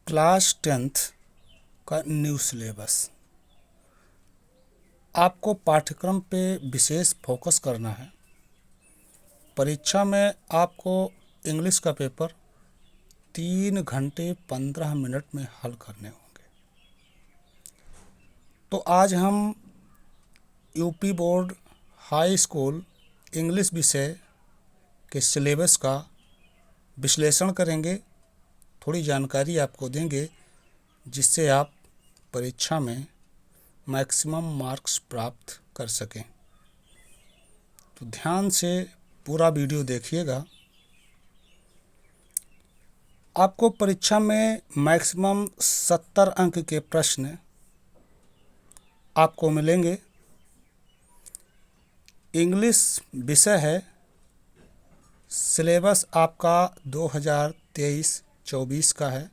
Class 10th का new syllabus. आपको पाठ्यक्रम पे विशेष फोकस करना है। परीक्षा में आपको इंग्लिश का पेपर 3 घंटे 15 मिनट में हल करने होंगे। तो आज हम UP board high school English विषय के सिलेबस का विश्लेषण करेंगे, थोड़ी जानकारी आपको देंगे जिससे आप परीक्षा में मैक्सिमम मार्क्स प्राप्त कर सकें। तो ध्यान से पूरा वीडियो देखिएगा। आपको परीक्षा में मैक्सिमम 70 अंक के प्रश्न आपको मिलेंगे। इंग्लिश विषय है। सिलेबस आपका 2023-24 का है।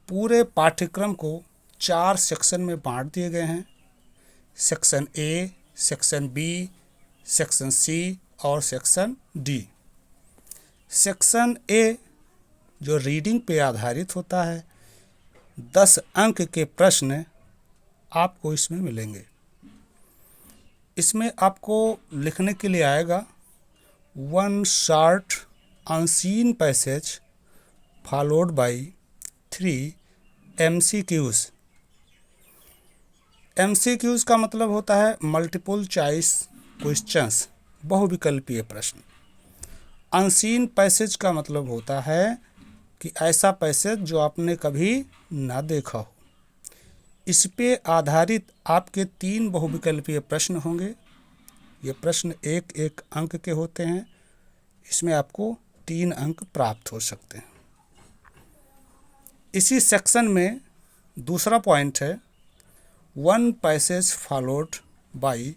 पूरे पाठ्यक्रम को 4 सेक्शन में बांट दिए गए हैं। Section A, section B, section C और सेक्शन डी। सेक्शन ए जो रीडिंग पे आधारित होता है, 10 अंक के प्रश्न आपको इसमें मिलेंगे। इसमें आपको लिखने के लिए आएगा 1 short unseen passage followed by 3 MCQs। MCQs का मतलब होता है मल्टीपल चॉइस क्वेश्चंस, बहुविकल्पीय प्रश्न। अनसीन पैसेज का मतलब होता है कि ऐसा पैसेज जो आपने कभी ना देखा हो। इस पे आधारित आपके 3 बहुविकल्पीय प्रश्न होंगे। ये प्रश्न 1-1 अंक के होते हैं। इसमें आपको 3 अंक प्राप्त हो सकते हैं। इसी सेक्शन में दूसरा पॉइंट है 1 passage followed by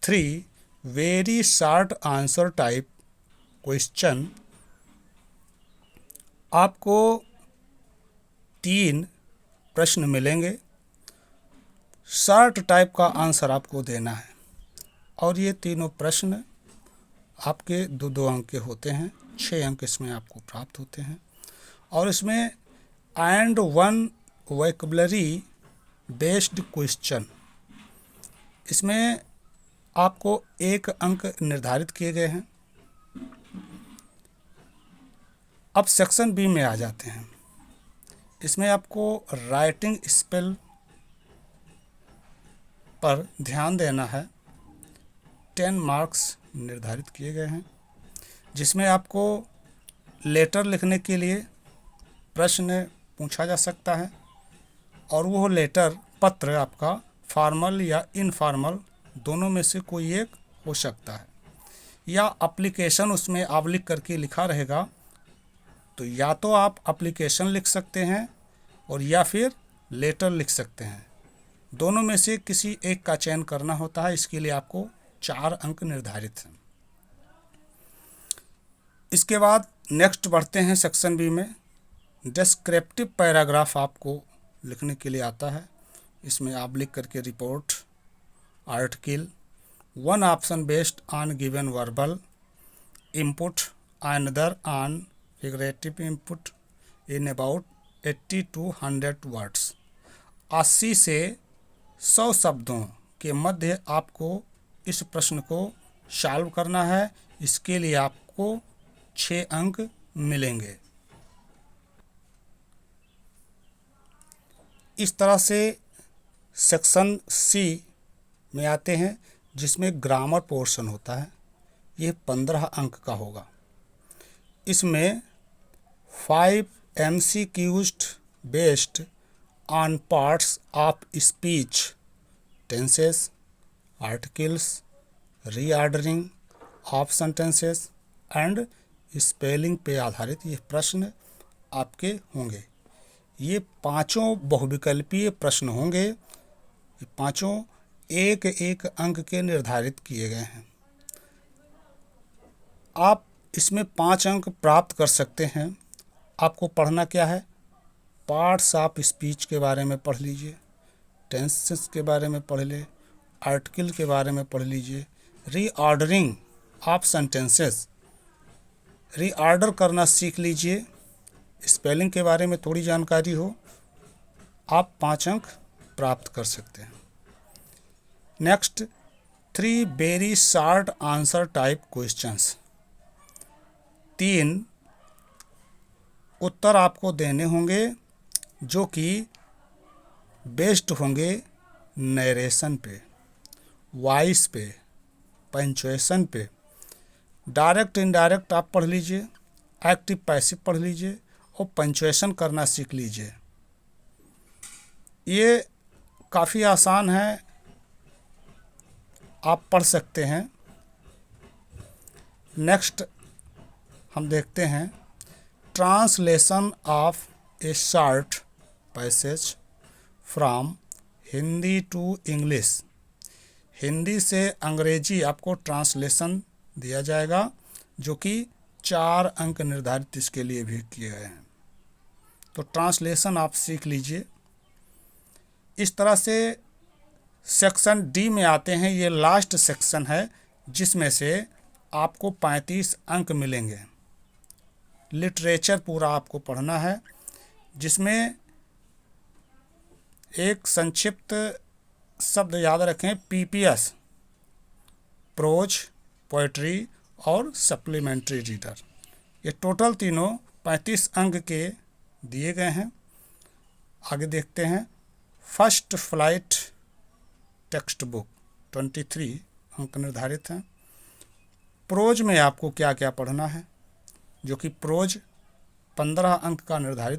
3 very short answer type question. आपको 3 प्रश्न मिलेंगे। शॉर्ट टाइप का आंसर आपको देना है और ये तीनों प्रश्न आपके 2-2 अंक के होते हैं। 6 अंक इसमें आपको प्राप्त होते हैं। और इसमें एंड 1 वोकैबुलरी बेस्ड क्वेश्चन, इसमें आपको 1 अंक निर्धारित किए गए हैं। अब सेक्शन बी में आ जाते हैं। इसमें आपको राइटिंग स्पेल पर ध्यान देना है। 10 मार्क्स निर्धारित किए गए हैं, जिसमें आपको लेटर लिखने के लिए प्रश्न पूछा जा सकता है और वो लेटर पत्र आपका फॉर्मल या इनफॉर्मल दोनों में से कोई एक हो सकता है। या एप्लीकेशन उसमें आप लिख करके लिखा रहेगा, तो या तो आप एप्लीकेशन लिख सकते हैं और या फिर लेटर लिख सकते हैं। दोनों में से किसी एक का चयन करना होता है। इसके लिए आपको 4 अंक निर्धारित हैं। इसके बाद नेक्स्ट बढ़ते हैं सेक्शन बी में। डिस्क्रिप्टिव पैराग्राफ आपको लिखने के लिए आता है। इसमें आप लिख करके report, article, 1 option based on given verbal input, another on figurative input in about 80 to 100 words. 80 से 100 शब्दों के मध्य आपको इस प्रश्न को सॉल्व करना है। इसके लिए आपको 6 अंक मिलेंगे। इस तरह से सेक्शन सी में आते हैं, जिसमें ग्रामर पोर्शन होता है। ये 15 अंक का होगा। इसमें 5 MCQs based on parts of speech, tenses, articles, reordering of sentences and spelling पे आधारित ये प्रश्न आपके होंगे। ये 5 बहुविकल्पीय प्रश्न होंगे। ये 5 1-1 अंक के निर्धारित किए गए हैं। आप इसमें 5 अंक प्राप्त कर सकते हैं। आपको पढ़ना क्या है? पार्ट्स ऑफ स्पीच के बारे में पढ़ लीजिए, टेंसेस के बारे में पढ़ ले, आर्टिकल के बारे में पढ़ लीजिए, रीऑर्डरिंग ऑफ सेंटेंसेस, रीऑर्डर करना सीख लीजिए। स्पेलिंग के बारे में थोड़ी जानकारी हो, आप 5 अंक प्राप्त कर सकते हैं। Next, 3 very short answer type questions. 3 उत्तर आपको देने होंगे जो कि बेस्ड होंगे नरेशन पे, वॉइस पे, पंचुएशन पे। डायरेक्ट इनडायरेक्ट आप पढ़ लीजिए, एक्टिव पैसिव पढ़ लीजिए और पंचुएशन करना सीख लीजिए। ये काफ़ी आसान है, आप पढ़ सकते हैं। नेक्स्ट हम देखते हैं translation of a short passage from Hindi to English. Hindi से अंग्रेजी आपको ट्रांसलेशन दिया जाएगा, जो कि 4 अंक निर्धारित इसके लिए भी किए गए हैं। तो ट्रांसलेशन आप सीख लीजिए। इस तरह से सेक्शन डी में आते हैं। ये लास्ट सेक्शन है जिसमें से आपको 35 अंक मिलेंगे। लिटरेचर पूरा आपको पढ़ना है, जिसमें एक संक्षिप्त शब्द याद रखें, पीपीएस, प्रोज, पोएट्री और सप्लीमेंट्री रीडर। ये टोटल तीनों 35 अंक के दिए गए हैं। आगे देखते हैं। फर्स्ट फ्लाइट टेक्स्ट बुक 23 अंक निर्धारित हैं। प्रोज में आपको क्या क्या पढ़ना है, जो कि प्रोज 15 अंक का निर्धारित